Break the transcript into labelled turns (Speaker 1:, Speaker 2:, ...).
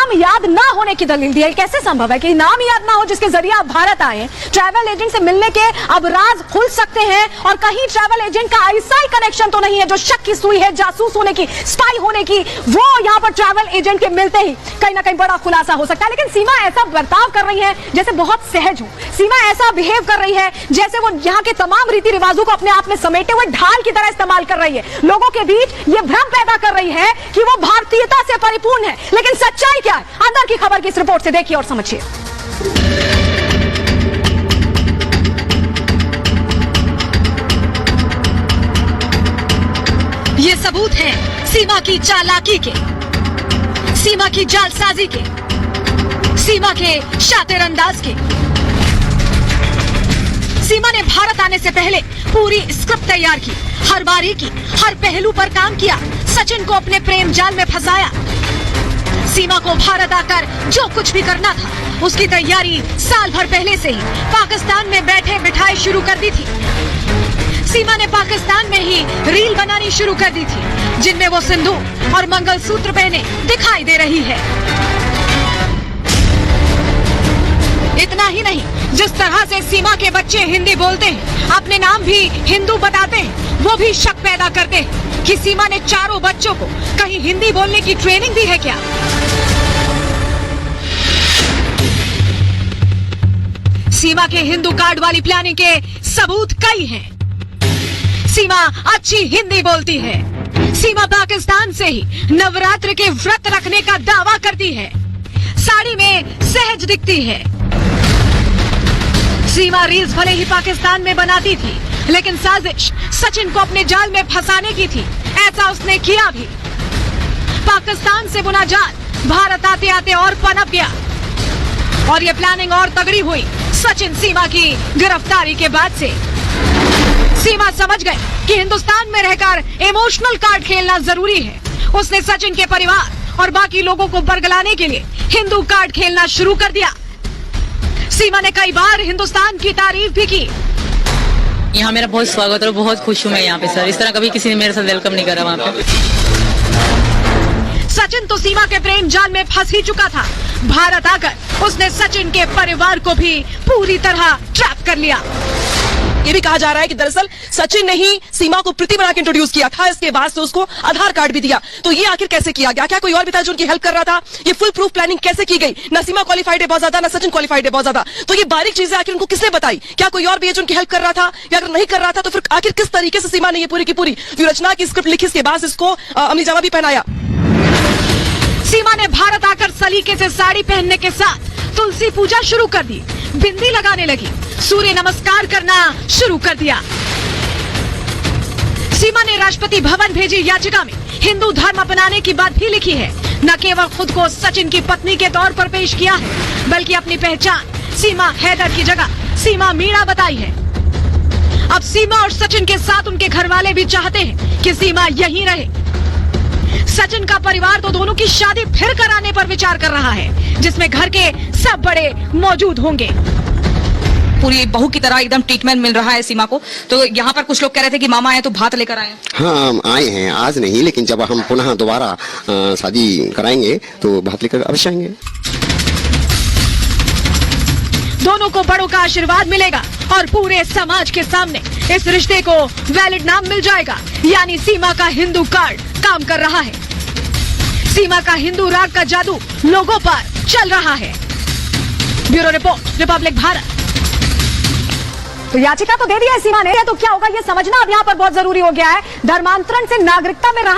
Speaker 1: नाम याद ना होने की दलील दी है। कैसे संभव है कि नाम याद ना हो जिसके जरिए आप भारत आए? ट्रैवल एजेंट से मिलने के अब राज खुल सकते हैं और कहीं ट्रैवल एजेंट का ऐसा ही कनेक्शन तो नहीं है जो शक की सुई है जासूस होने की, स्पाई होने की, वो यहाँ पर ट्रैवल एजेंट के मिलते ही कहीं ना कहीं बड़ा खुलासा हो सकता है। लेकिन सीमा ऐसा बर्ताव कर रही है जैसे बहुत सहज हो। सीमा ऐसा बिहेव कर रही है जैसे वो यहाँ के तमाम रीति रिवाजों को अपने आप में समेटे हुए ढाल की तरह इस्तेमाल कर रही है। लोगों के बीच ये भ्रम पैदा कर रही है कि वो भारतीयता से परिपूर्ण है, लेकिन सच्चाई क्या है? अंदर की खबर की इस रिपोर्ट से देखिए और समझिए। ये सबूत हैं सीमा की चालाकी के, सीमा की जालसाजी के, सीमा के शातिर अंदाज के। सीमा ने भारत आने से पहले पूरी स्क्रिप्ट तैयार की, हर बारीकी, हर पहलू पर काम किया, सचिन को अपने प्रेम जाल में फंसाया। सीमा को भारत आकर जो कुछ भी करना था उसकी तैयारी साल भर पहले से ही पाकिस्तान में बैठे बिठाए शुरू कर दी थी। सीमा ने पाकिस्तान में ही रील बनानी शुरू कर दी थी जिनमें वो सिंदूर और मंगलसूत्र पहने दिखाई दे रही है। इतना ही नहीं, जिस तरह से सीमा के बच्चे हिंदी बोलते हैं, अपने नाम भी हिंदू बताते हैं, वो भी शक पैदा करते हैं कि सीमा ने चारों बच्चों को कहीं हिंदी बोलने की ट्रेनिंग दी है क्या। सीमा के हिंदू कार्ड वाली प्लानिंग के सबूत कई हैं। सीमा अच्छी हिंदी बोलती है। सीमा पाकिस्तान से ही नवरात्र के व्रत रखने का दावा करती है। साड़ी में सहज दिखती है। सीमा रील्स भले ही पाकिस्तान में बनाती थी, लेकिन साजिश सचिन को अपने जाल में फंसाने की थी। ऐसा उसने किया भी। पाकिस्तान से बुना जाल भारत आते आते और पनप गया और ये प्लानिंग और तगड़ी हुई सचिन सीमा की गिरफ्तारी के बाद से। सीमा समझ गए कि हिंदुस्तान में रहकर इमोशनल कार्ड खेलना जरूरी है। उसने सचिन के परिवार और बाकी लोगों को बरगलाने के लिए हिंदू कार्ड खेलना शुरू कर दिया। सीमा ने कई बार हिंदुस्तान की तारीफ भी की।
Speaker 2: यहाँ मेरा बहुत स्वागत और बहुत खुश हूँ मैं यहाँ पे सर। इस तरह कभी किसी ने मेरे साथ वेलकम नहीं करा वहाँ पे।
Speaker 1: सचिन तो सीमा के प्रेम जाल में फंस ही चुका था। भारत आकर उसने सचिन के परिवार को भी पूरी तरह ट्रैप कर लिया।
Speaker 3: ये भी कहा जा रहा है कि दरअसल सचिन ने ही सीमा को प्रीति बना के इंट्रोड्यूस किया था, इसके बाद से उसको आधार कार्ड भी दिया। तो ये आखिर कैसे किया गया? क्या कोई और भी था जो उनकी हेल्प कर रहा था? ये फुल प्रूफ प्लानिंग कैसे की गई? ना सीमा क्वालिफाइड है बहुत ज्यादा, ना सचिन क्वालिफाइड है बहुत ज्यादा। तो ये बारीक चीजें आखिर उनको किसने बताई? क्या कोई और भी है जो उनकी हेल्प कर रहा था, या अगर नहीं कर रहा था तो फिर आखिर किस तरीके से सीमा ने ये पूरी की पूरी व्यूहरचना की स्क्रिप्ट लिखी, इसके बाद इसको अमली जामा भी पहनाया।
Speaker 1: सीमा ने भारत आकर सलीके से साड़ी पहनने के साथ तुलसी पूजा शुरू कर दी, बिंदी लगाने लगी, सूर्य नमस्कार करना शुरू कर दिया। सीमा ने राष्ट्रपति भवन भेजी याचिका में हिंदू धर्म अपनाने की बात भी लिखी है। न केवल खुद को सचिन की पत्नी के तौर पर पेश किया है, बल्कि अपनी पहचान सीमा हैदर की जगह सीमा मीणा बताई है। अब सीमा और सचिन के साथ उनके घर वाले भी चाहते हैं कि सीमा यहीं रहे। सचिन का परिवार तो दोनों की शादी फिर कराने पर विचार कर रहा है, जिसमें घर के सब बड़े मौजूद होंगे।
Speaker 4: पूरी बहू की तरह एकदम ट्रीटमेंट मिल रहा है सीमा को। तो यहाँ पर कुछ लोग कह रहे थे कि मामा आए तो भात लेकर आए।
Speaker 5: हाँ, हम आए हैं, आज नहीं, लेकिन जब हम पुनः दोबारा शादी कराएंगे तो भात लेकर अवश्य आएंगे।
Speaker 1: दोनों को बड़ों का आशीर्वाद मिलेगा और पूरे समाज के सामने इस रिश्ते को वैलिड नाम मिल जाएगा, यानी सीमा का हिंदू कार्ड काम कर रहा है। सीमा का हिंदू राग का जादू लोगों पर चल रहा है। Bureau report, Republic Bharat. तो याचिका तो दे दिया है सीमा ने, तो क्या होगा ये समझना अब यहाँ पर बहुत जरूरी हो गया है। धर्मांतरण से नागरिकता में रहा